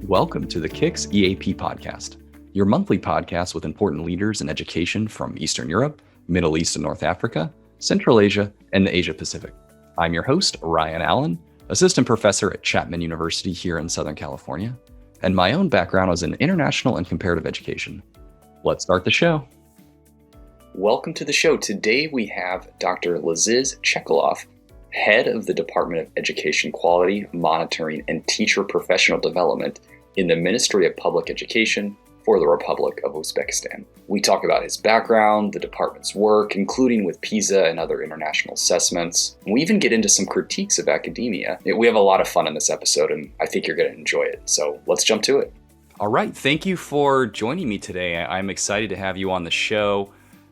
Welcome to the KIX EAP Podcast, your monthly podcast with important leaders in education from Eastern Europe, Middle East and North Africa, Central Asia, and the Asia Pacific. I'm your host, Ryan Allen, assistant professor at Chapman University here in Southern California, and my own background is in international and comparative education. Let's start the show. Welcome to the show. Today we have Dr. Laziz Khujakulov, head of the Department of Education Quality, Monitoring, and Teacher Professional Development in the Ministry of Public Education for the Republic of Uzbekistan. We talk about his background, the department's work, including with PISA and other international assessments. We even get into some critiques of academia. We have a lot of fun in this episode, and I think you're going to enjoy it. So let's jump to it. All right. Thank you for joining me today. I'm excited to have you on the show.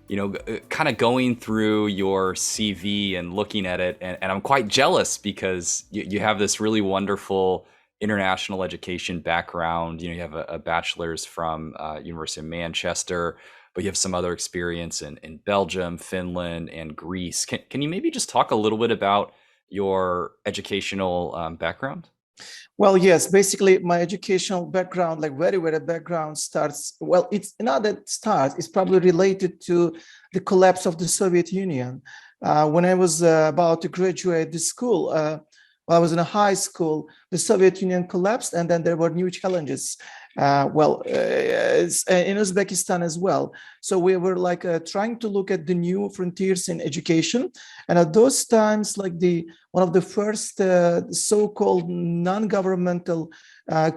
You know, kind of going through your CV and looking at it, and I'm quite jealous because you have this really wonderful international education background. You know, you have a bachelor's from University of Manchester, but you have some other experience in Belgium, Finland, and Greece. Can you maybe just talk a little bit about your educational background? Well, yes, basically my educational background, like very background starts, well, it's not that it starts, it's probably related to the collapse of the Soviet Union. When I was about to graduate the school, while I was in a high school, the Soviet Union collapsed, and then there were new challenges. In Uzbekistan as well. So we were like trying to look at the new frontiers in education. And at those times, like one of the first so-called non-governmental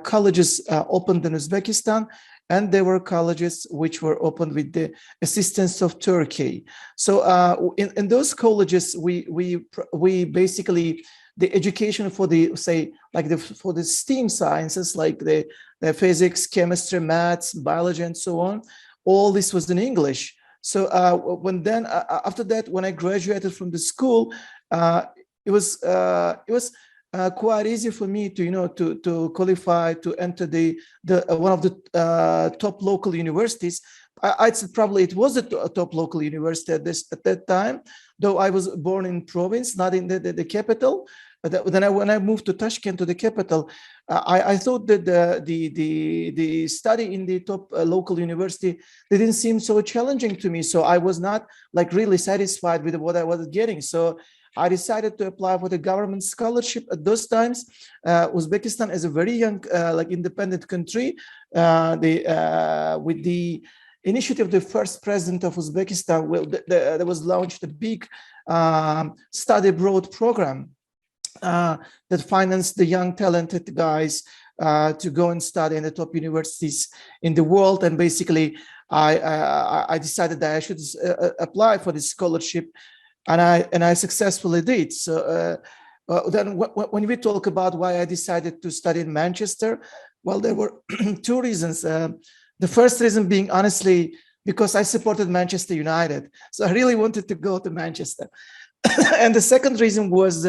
colleges opened in Uzbekistan. And there were colleges which were opened with the assistance of Turkey. So in those colleges, we basically, the education for the, say, like for the STEAM sciences, like the physics, chemistry, maths, biology, and so on, all this was in English. So after that, when I graduated from the school, it was quite easy for me to qualify to enter the one of the top local universities. I'd say probably it was a top local university at that time, though I was born in province, not in the capital. Then when I moved to Tashkent, to the capital, I thought that the study in the top local university didn't seem so challenging to me. So I was not like really satisfied with what I was getting. So I decided to apply for the government scholarship. At those times, Uzbekistan is a very young, like independent country. With the initiative of the first president of Uzbekistan, there was launched a big study abroad program that financed the young talented guys to go and study in the top universities in the world. And basically, I decided that I should apply for this scholarship, and I successfully did. So then when we talk about why I decided to study in Manchester, well, there were two reasons. The first reason being, honestly, because I supported Manchester United. So I really wanted to go to Manchester. And the second reason was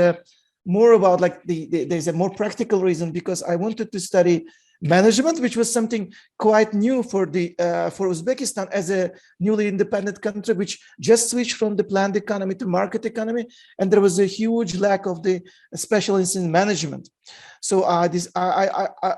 more about like there's a more practical reason, because I wanted to study management, which was something quite new for Uzbekistan as a newly independent country, which just switched from the planned economy to market economy, and there was a huge lack of the specialists in management. So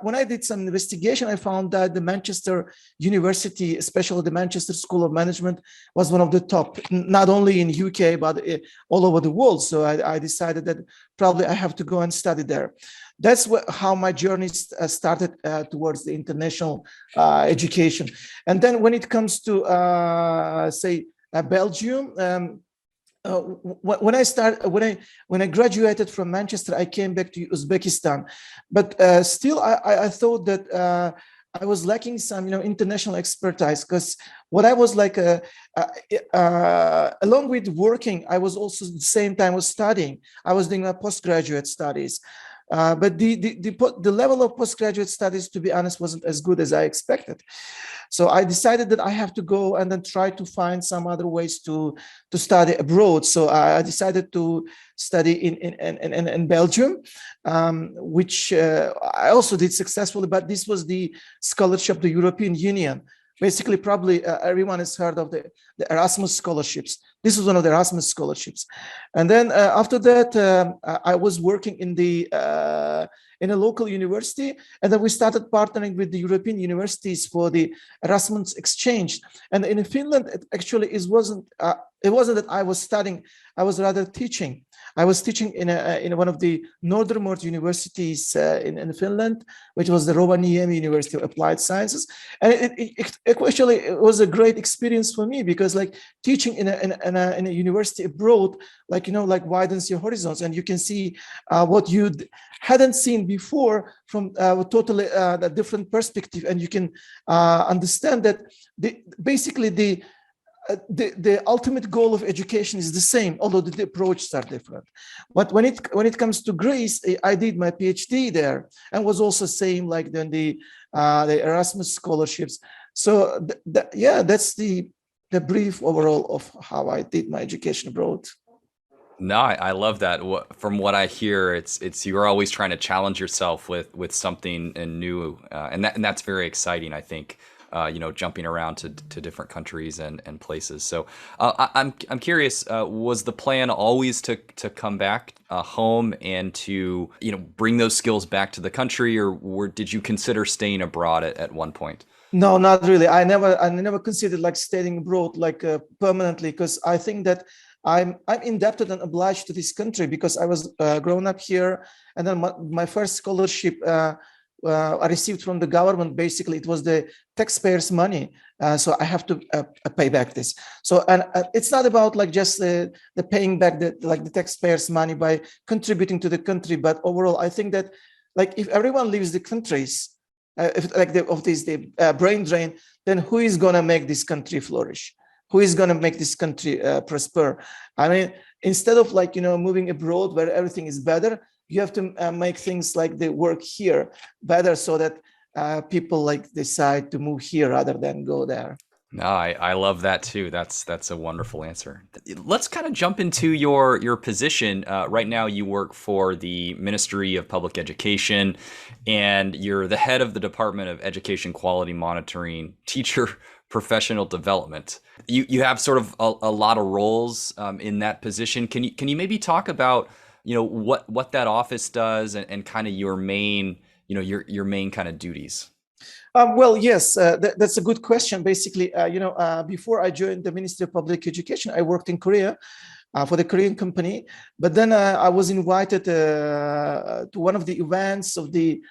when I did some investigation, I found that the Manchester University, especially the Manchester School of Management, was one of the top, not only in UK but all over the world. So I decided that probably I have to go and study there. That's how my journey started towards the international education. And then when it comes to, Belgium, when I graduated from Manchester, I came back to Uzbekistan, but still I thought that I was lacking some international expertise, because what I was like along with working, I was also at the same time was studying. I was doing my postgraduate studies. But the level of postgraduate studies, to be honest, wasn't as good as I expected. So I decided that I have to go and then try to find some other ways to study abroad. So I decided to study in Belgium, which I also did successfully. But this was the scholarship of the European Union. Basically, probably everyone has heard of the Erasmus scholarships. This was one of the Erasmus scholarships. And then after that, I was working in a local university, and then we started partnering with the European universities for the Erasmus exchange. And in Finland, it wasn't that I was studying; I was rather teaching. I was teaching in one of the northernmost universities in Finland, which was the Rovaniemi University of Applied Sciences, and it was a great experience for me, because like teaching in a university abroad, like widens your horizons, and you can see what you hadn't seen before from a totally a different perspective, and you can understand that basically the ultimate goal of education is the same, although the approaches are different. But when it comes to Greece, I did my PhD there, and was also same like then the Erasmus scholarships. So that's the brief overall of how I did my education abroad. No, I love that. From what I hear, it's you're always trying to challenge yourself with something new, and that's very exciting, I think. Jumping around to different countries and places. So I'm curious, was the plan always to come back home and to bring those skills back to the country, or did you consider staying abroad at one point? No, not really. I never considered like staying abroad like permanently, because I think that I'm indebted and obliged to this country, because I was grown up here, and then my first scholarship I received from the government. Basically, it was the taxpayers' money, so I have to pay back this. So, and it's not about like just the paying back the taxpayers' money by contributing to the country, but overall, I think that like if everyone leaves the countries, if like the brain drain, then who is gonna make this country flourish? Who is gonna make this country prosper? I mean, instead of like moving abroad where everything is better, you have to make things like they work here better, so that people like decide to move here rather than go there. No, I love that too. That's a wonderful answer. Let's kind of jump into your position. Right now, you work for the Ministry of Public Education, and you're the head of the Department of Education Quality Monitoring, Teacher Professional Development. You have sort of a lot of roles in that position. Can you maybe talk about what that office does and kind of your main your main kind of duties? Well, yes, that's a good question. Basically, before I joined the Ministry of Public Education, I worked in Korea for the Korean company. But then I was invited to one of the events of the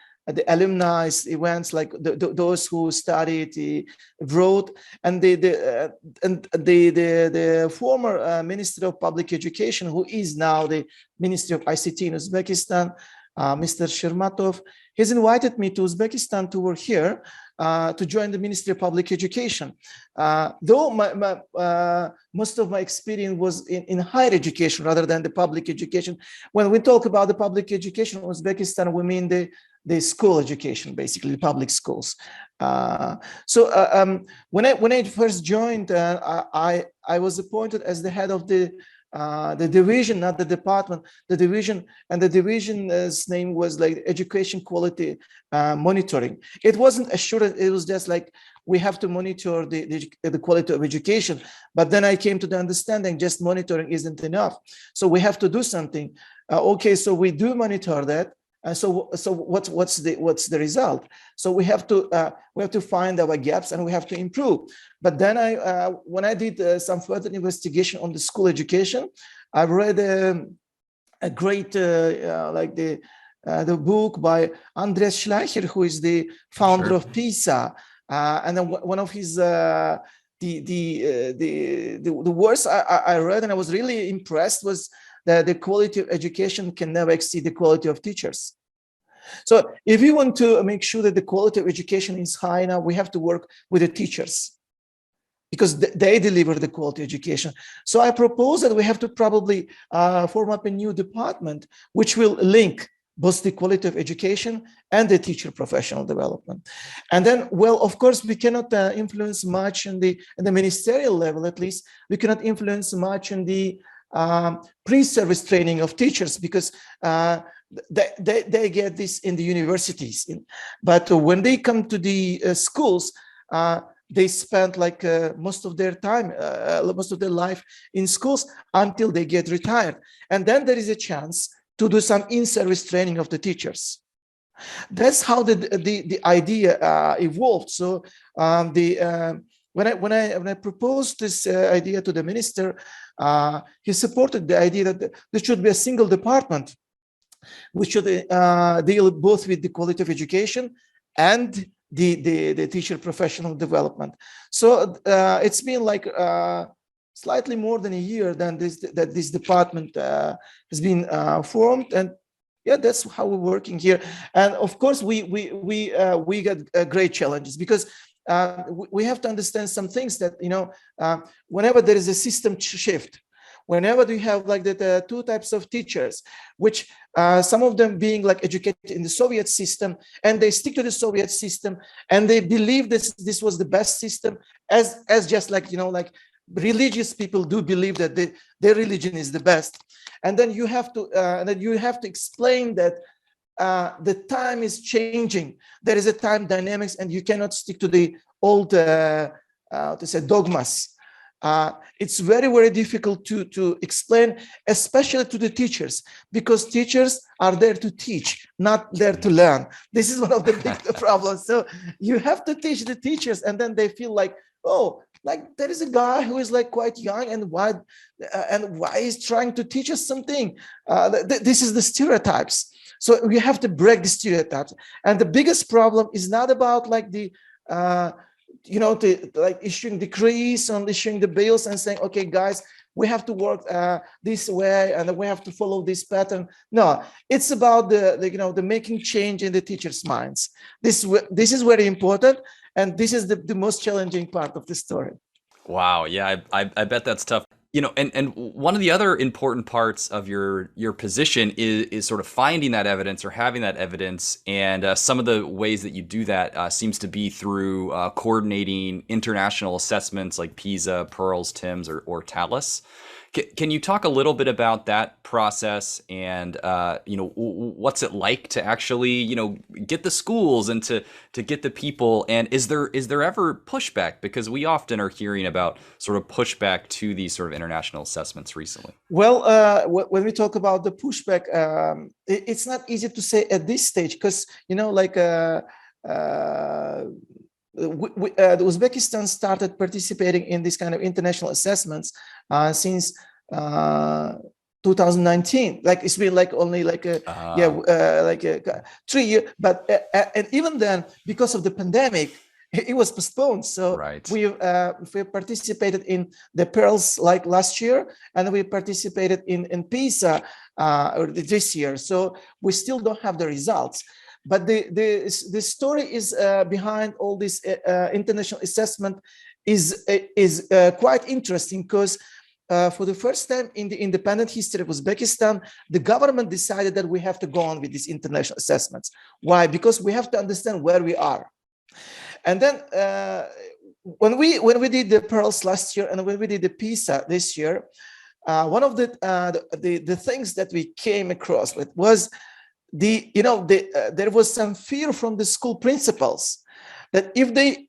alumni events, like those who studied abroad, and the former Minister of Public Education, who is now the Ministry of ICT in Uzbekistan, Mr. Shermatov, he's invited me to Uzbekistan to work here to join the Ministry of Public Education. Though most of my experience was in higher education rather than the public education. When we talk about the public education in Uzbekistan, we mean the school education, basically the public schools. When I first joined, I was appointed as the head of the division, not the department, the division, and the division's name was like education quality monitoring. It wasn't assured, it was just like we have to monitor the quality of education. But then I came to the understanding just monitoring isn't enough. So we have to do something. Okay, so we do monitor that. So what's the result? So we have to find our gaps and we have to improve. But then when I did some further investigation on the school education, I read a great the book by Andreas Schleicher, who is the founder of PISA, and then one of his the words I read and I was really impressed was that the quality of education can never exceed the quality of teachers. So if you want to make sure that the quality of education is high now, we have to work with the teachers because they deliver the quality education. So I propose that we have to probably form up a new department which will link both the quality of education and the teacher professional development. And then, well, of course, we cannot influence much in the ministerial level, at least. We cannot influence much in the pre-service training of teachers because they get this in the universities. But when they come to the schools, they spend like most of their time, most of their life in schools until they get retired. And then there is a chance to do some in-service training of the teachers. That's how the idea evolved. So when I proposed this idea to the minister, he supported the idea that there should be a single department which should deal both with the quality of education and the teacher professional development. So it's been like slightly more than a year that this department has been formed, and yeah, that's how we're working here. And of course, we got great challenges, because we have to understand some things that, whenever there is a system shift, whenever we have like the two types of teachers, which some of them being like educated in the Soviet system, and they stick to the Soviet system, and they believe this was the best system, as just like, like religious people do believe that their religion is the best. And then you have to explain that the time is changing. There is a time dynamics, and you cannot stick to the old dogmas. It's very, very difficult to explain, especially to the teachers, because teachers are there to teach, not there to learn. This is one of the big problems. So you have to teach the teachers, and then they feel like, oh, like there is a guy who is like quite young, and why he's trying to teach us something. This is the stereotypes. So we have to break the stereotypes. And the biggest problem is not about like like issuing decrees and issuing the bills and saying, okay, guys, we have to work this way and we have to follow this pattern. No, it's about the making change in the teachers' minds. This is very important, and this is the most challenging part of the story. Wow, yeah, I bet that's tough. And one of the other important parts of your position is sort of finding that evidence or having that evidence. And some of the ways that you do that seems to be through coordinating international assessments like PISA, Pearls, TIMSS, or TALIS. Can you talk a little bit about that process and, what's it like to actually, get the schools and to get the people? And is there ever pushback? Because we often are hearing about sort of pushback to these sort of international assessments recently. Well, when we talk about the pushback, it's not easy to say at this stage, because, Uzbekistan started participating in this kind of international assessments since 2019. Like it's been like only like 3 years, but and even then, because of the pandemic, it was postponed. So right. we participated in the Pearls like last year, and we participated in PISA this year. So we still don't have the results. But the story is behind all this international assessment is quite interesting, because for the first time in the independent history of Uzbekistan, the government decided that we have to go on with these international assessments. Why? Because we have to understand where we are. And then when we did the Pearls last year and when we did the PISA this year, one of the things that we came across with was there was some fear from the school principals that if they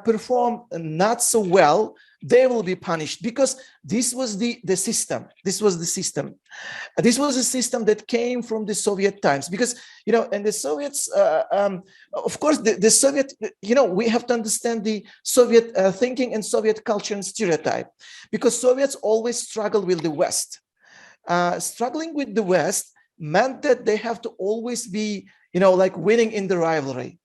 perform not so well, they will be punished, because this was the system. This was the system. This was a system that came from the Soviet times, because and the Soviets, of course, the Soviet, we have to understand the Soviet thinking and Soviet culture and stereotype, because Soviets always struggled with the West. Struggling with the West meant that they have to always be, like winning in the rivalry.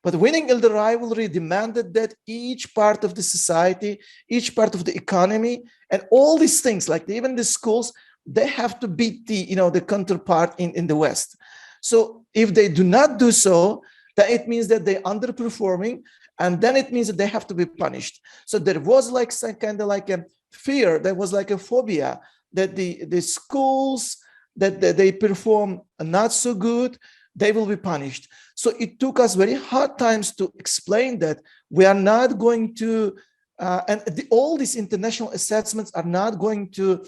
But winning in the rivalry demanded that each part of the society, each part of the economy, and all these things, like even the schools, they have to beat the counterpart in the West. So if they do not do so, then it means that they're underperforming, and then it means that they have to be punished. So there was like some kind of like a fear, there was like a phobia that the schools that they perform not so good, they will be punished. So it took us very hard times to explain that we are not going to, all these international assessments are not going to,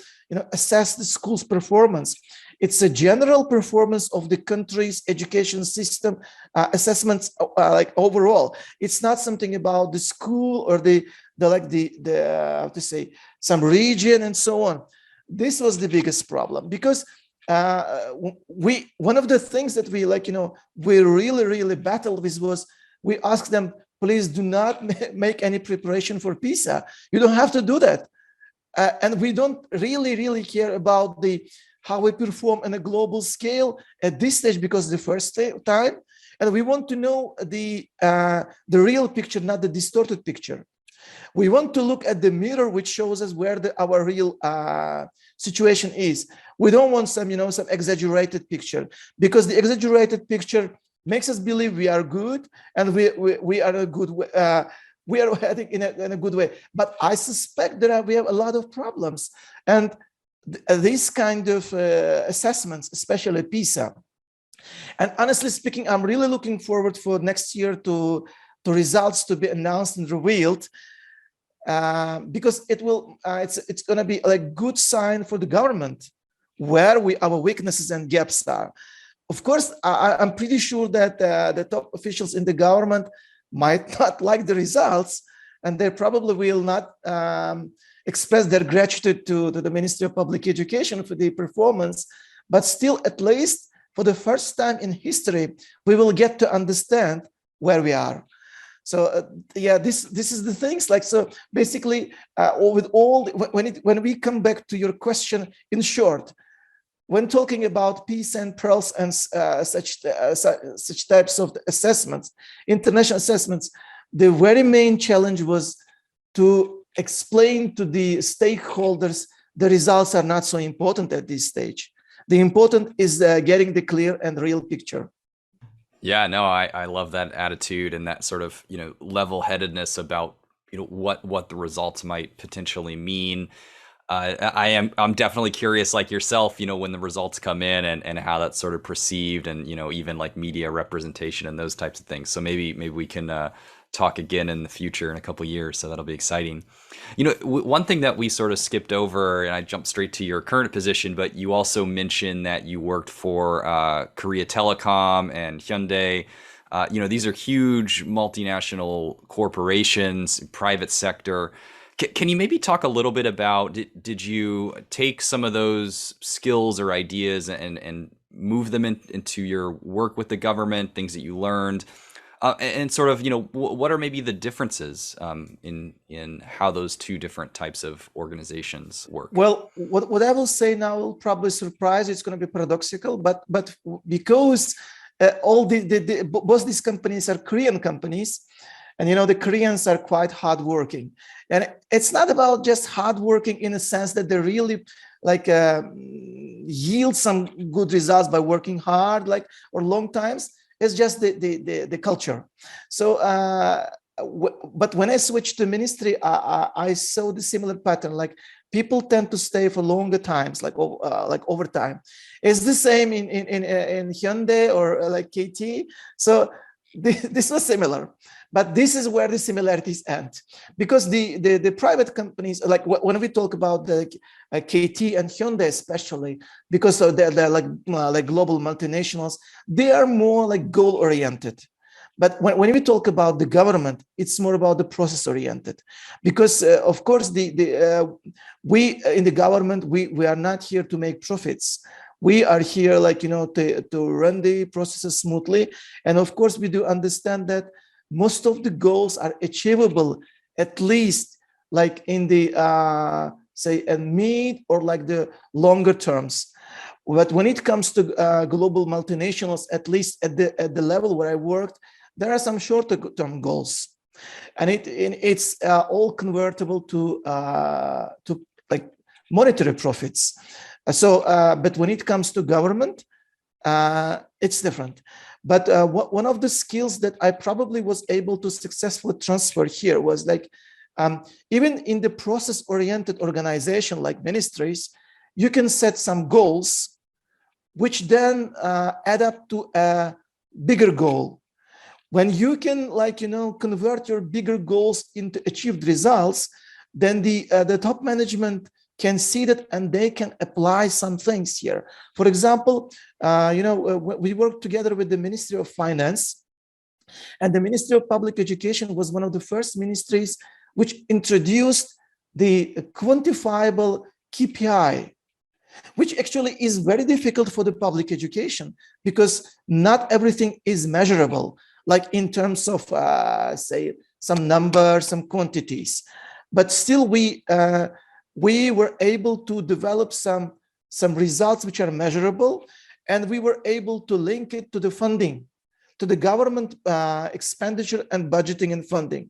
assess the school's performance. It's a general performance of the country's education system assessments, like overall. It's not something about the school or the how to say, some region and so on. This was the biggest problem, because one of the things that we we really battled with was, we asked them, please do not make any preparation for PISA. You don't have to do that. And we don't really care about how we perform on a global scale at this stage, because the first time, and we want to know the real picture, not the distorted picture. We want to look at the mirror, which shows us where our real situation is. We don't want some exaggerated picture, because the exaggerated picture makes us believe we are good and we are a good we are heading in a good way. But I suspect we have a lot of problems, and these kind of assessments, especially PISA. And honestly speaking, I'm really looking forward for next year to results to be announced and revealed, because it's going to be a good sign for the government where our weaknesses and gaps are. Of course, I'm pretty sure that the top officials in the government might not like the results, and they probably will not express their gratitude to the Ministry of Public Education for the performance. But still, at least for the first time in history, we will get to understand where we are. So this is the things. So basically, when we come back to your question, in short, when talking about PISA and PEARLS and such types of assessments, international assessments, the very main challenge was to explain to the stakeholders the results are not so important at this stage. The important is getting the clear and real picture. Yeah, no, I love that attitude and that sort of, level-headedness about, what the results might potentially mean. I'm definitely curious, like yourself, when the results come in and how that's sort of perceived, and, even like media representation and those types of things. So maybe we can talk again in the future in a couple of years. So that'll be exciting. One thing that we sort of skipped over, and I jumped straight to your current position, but you also mentioned that you worked for Korea Telecom and Hyundai. These are huge multinational corporations, private sector. Can you maybe talk a little bit about, did you take some of those skills or ideas and move them into your work with the government, things that you learned, and sort of, what are maybe the differences in how those two different types of organizations work? Well, what I will say now will probably surprise. It's going to be paradoxical, but because both these companies are Korean companies, and the Koreans are quite hardworking, and it's not about just hardworking in a sense that they really yield some good results by working hard, or long times. It's just the culture. So, but when I switched to ministry, I saw the similar pattern. People tend to stay for longer times, over time. It's the same in Hyundai or KT. So this was similar. But this is where the similarities end, because the private companies, when we talk about the KT and Hyundai especially, because they're like global multinationals, they are more goal oriented. But when we talk about the government, it's more about the process oriented, because of course we in the government we are not here to make profits. We are here to run the processes smoothly, and of course we do understand that most of the goals are achievable, at least in the say mid or the longer terms. But when it comes to global multinationals, at least at the level where I worked, there are some shorter term goals, and it's all convertible to monetary profits. So, but when it comes to government, it's different. But one of the skills that I probably was able to successfully transfer here was even in the process-oriented organization like ministries, you can set some goals, which then add up to a bigger goal. When you can convert your bigger goals into achieved results, then the top management can see that and they can apply some things here. For example, we worked together with the Ministry of Finance, and the Ministry of Public Education was one of the first ministries which introduced the quantifiable KPI, which actually is very difficult for the public education because not everything is measurable, like in terms of, say, some numbers, some quantities. But still, we were able to develop some results which are measurable, and we were able to link it to the funding, to the government expenditure and budgeting and funding.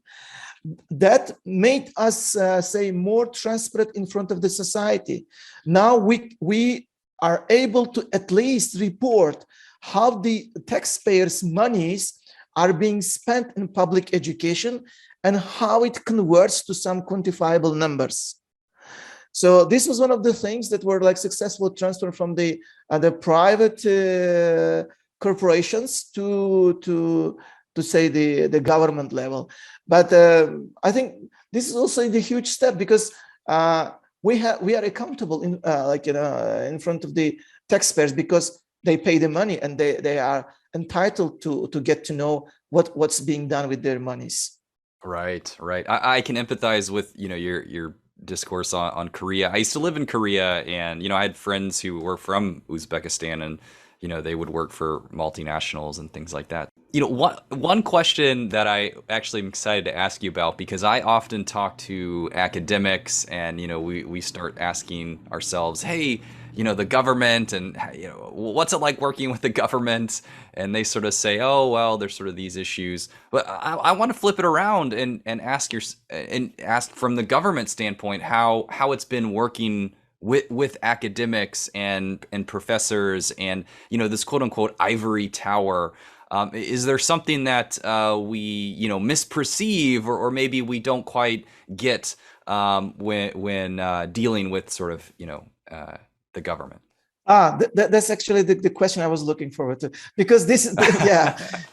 That made us say more transparent in front of the society. Now we are able to at least report how the taxpayers' monies are being spent in public education and how it converts to some quantifiable numbers. So this was one of the things that were like successful transfer from the private corporations to say the government level. But I think this is also a huge step because we are accountable in front of the taxpayers because they pay the money and they are entitled to get to know what's being done with their monies. Right. I can empathize with your discourse on Korea. I used to live in Korea, and I had friends who were from Uzbekistan, and they would work for multinationals and things like that. One question that I actually am excited to ask you about, because I often talk to academics and, we start asking ourselves, hey, the government and, what's it like working with the government? And they sort of say, oh, well, there's sort of these issues. But I want to flip it around and ask from the government standpoint how it's been working with academics and professors and, this quote unquote ivory tower. Is there something that we misperceive or maybe we don't quite get when dealing with sort of the government? That's actually the question I was looking forward to, because this is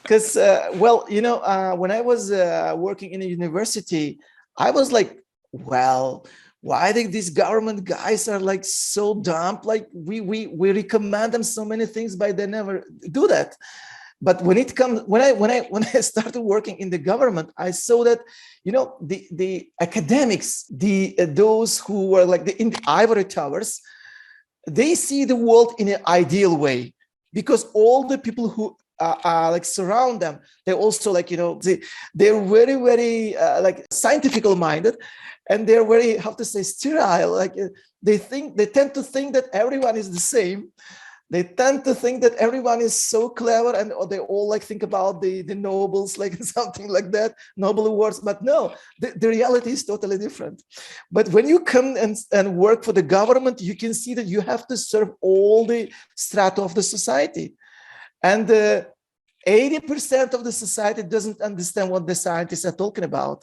because when I was working in a university, I was like, well, why these government guys are like so dumb? Like we recommend them so many things, but they never do that. But when I started working in the government, I saw that the academics, those who were like in the ivory towers, they see the world in an ideal way because all the people who like surround them, they also like they're very very like scientific minded, and they're very, how to say, sterile. Like they tend to think that everyone is the same. They tend to think that everyone is so clever, and they all like think about the Nobels, like something like that, Nobel Awards. But no, the reality is totally different. But when you come and work for the government, you can see that you have to serve all the strata of the society. And 80% of the society doesn't understand what the scientists are talking about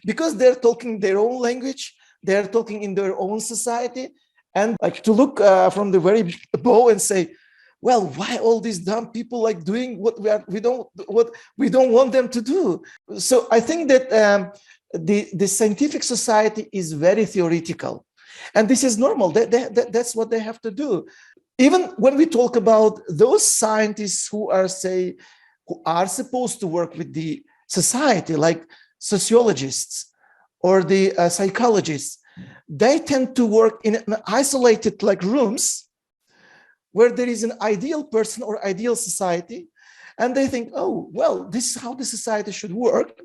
because they're talking their own language, they're talking in their own society. And like to look from the very above and say, well, why all these dumb people like doing what we don't want them to do? So I think that the scientific society is very theoretical, and this is normal. That's what they have to do. Even when we talk about those scientists who are supposed to work with the society, like sociologists or the psychologists, they tend to work in isolated like rooms where there is an ideal person or ideal society, and they think, oh, well, this is how the society should work.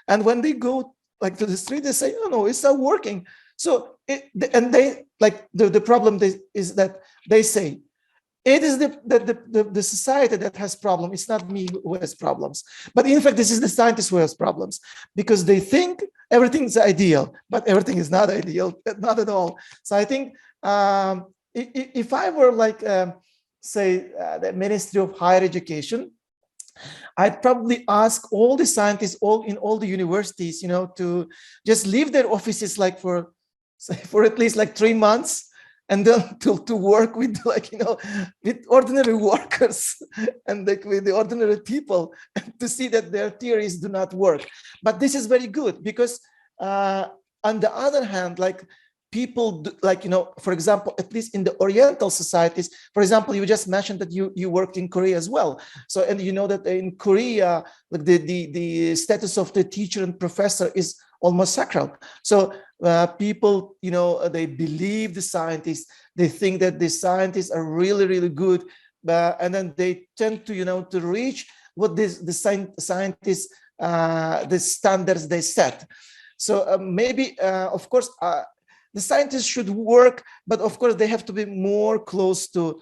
And when they go like to the street, they say, oh no, it's not working. So the problem is that they say it is the society that has problems. It's not me who has problems. But in fact, this is the scientist who has problems because they think everything is ideal, but everything is not ideal, not at all. So I think if I were like, the Ministry of Higher Education, I'd probably ask all the scientists in all the universities, to just leave their offices like for at least like 3 months, and then to work with with ordinary workers and like with the ordinary people to see that their theories do not work. But this is very good because on the other hand, like people for example, at least in the Oriental societies, for example, you just mentioned that you worked in Korea as well. So, and you know that in Korea, like the status of the teacher and professor is almost sacral. So people, they believe the scientists, they think that the scientists are really, really good. And then they tend to reach what the scientists, the standards they set. So maybe, of course, the scientists should work, but of course they have to be more close to,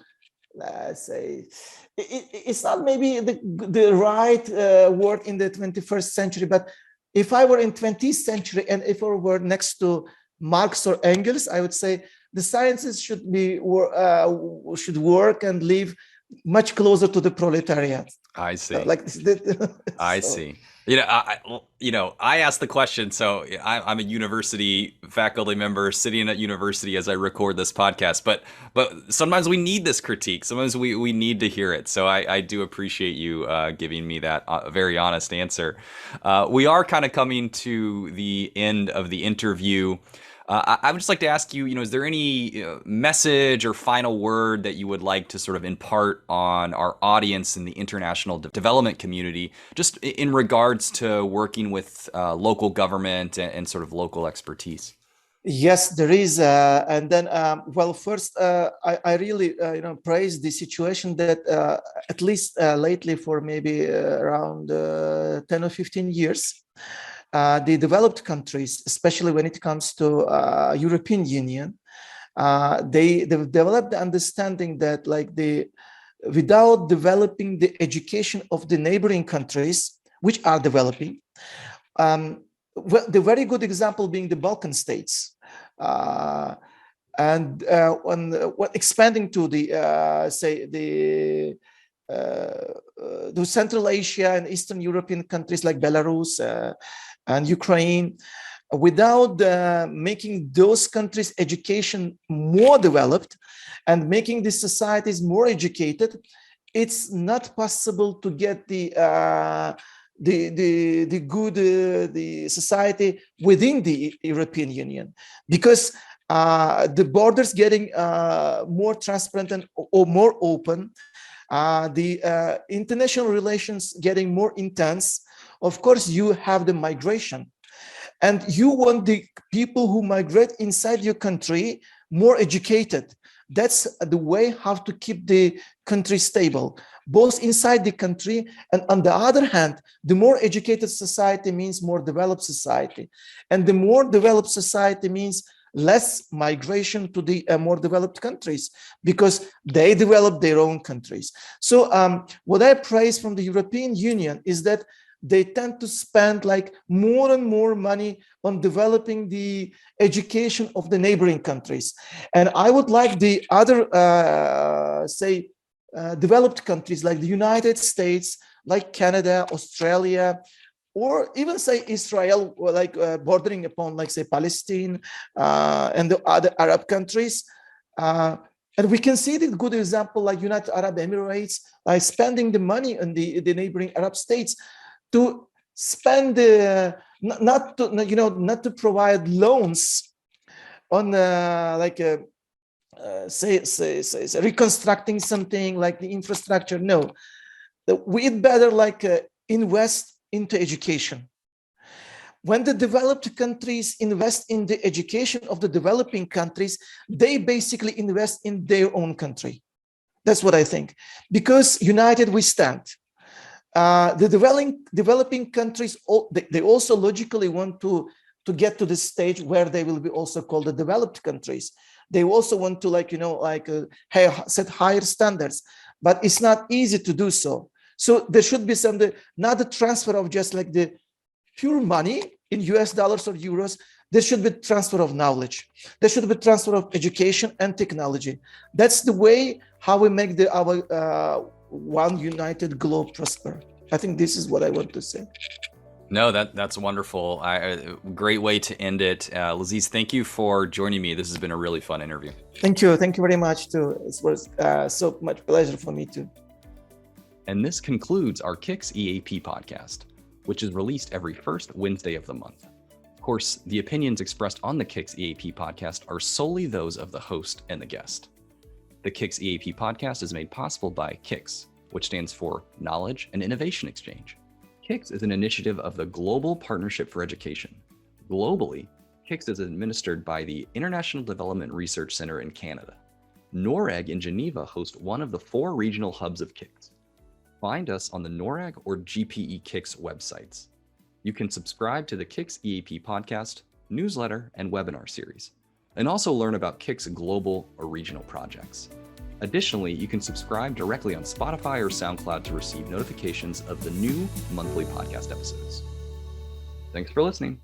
let's say, it's not maybe the right word in the 21st century, but if I were in 20th century and if I were next to Marx or Engels, I would say the sciences should work and live much closer to the proletariat. I see. I So. see. I asked the question. So I'm a university faculty member sitting at university as I record this podcast. But sometimes we need this critique. Sometimes we need to hear it. So I do appreciate you giving me that very honest answer. We are kind of coming to the end of the interview. I would just like to ask you, is there any message or final word that you would like to sort of impart on our audience in the international development community, just in regards to working with local government and sort of local expertise? Yes, there is. And then, first, I really, praise the situation that at least lately for maybe around 10 or 15 years, the developed countries, especially when it comes to European Union, they've developed the understanding that without developing the education of the neighboring countries, which are developing, the very good example being the Balkan states, and expanding to the Central Asia and Eastern European countries like Belarus and Ukraine, without making those countries' education more developed and making the societies more educated, it's not possible to get the society within the European Union, because the borders getting more transparent or more open, the international relations getting more intense. Of course, you have the migration, and you want the people who migrate inside your country more educated. That's the way how to keep the country stable, both inside the country, and on the other hand, the more educated society means more developed society, and the more developed society means less migration to the more developed countries, because they develop their own countries. So what I praise from the European Union is that they tend to spend more and more money on developing the education of the neighboring countries. And I would like the other, developed countries like the United States, like Canada, Australia, or even Israel, bordering upon Palestine and the other Arab countries. And we can see the good example like United Arab Emirates, spending the money on the neighboring Arab states to spend not to provide loans on reconstructing something like the infrastructure. No, we'd better invest into education. When the developed countries invest in the education of the developing countries, they basically invest in their own country. That's what I think. Because united we stand. The developing countries, they also logically want to get to the stage where they will be also called the developed countries. They also want to set higher standards, but it's not easy to do so. So there should be not the transfer of just the pure money in US dollars or euros. There should be transfer of knowledge. There should be transfer of education and technology. That's the way how we make our one united globe prosper. I think this is what I want to say. No, that's wonderful. Great way to end it. Laziz, thank you for joining me. This has been a really fun interview. Thank you. Thank you very much too. It was so much pleasure for me too. And this concludes our KIX EAP podcast, which is released every first Wednesday of the month. course, the opinions expressed on the KIX EAP podcast are solely those of the host and the guest. The KIX EAP podcast is made possible by KIX, which stands for Knowledge and Innovation Exchange. KIX is an initiative of the Global Partnership for Education. Globally, KIX is administered by the International Development Research Center in Canada. NORAG in Geneva hosts one of the 4 regional hubs of KIX. Find us on the NORAG or GPE KIX websites. You can subscribe to the KIX EAP podcast, newsletter, and webinar series, and also learn about KIX global or regional projects. Additionally, you can subscribe directly on Spotify or SoundCloud to receive notifications of the new monthly podcast episodes. Thanks for listening.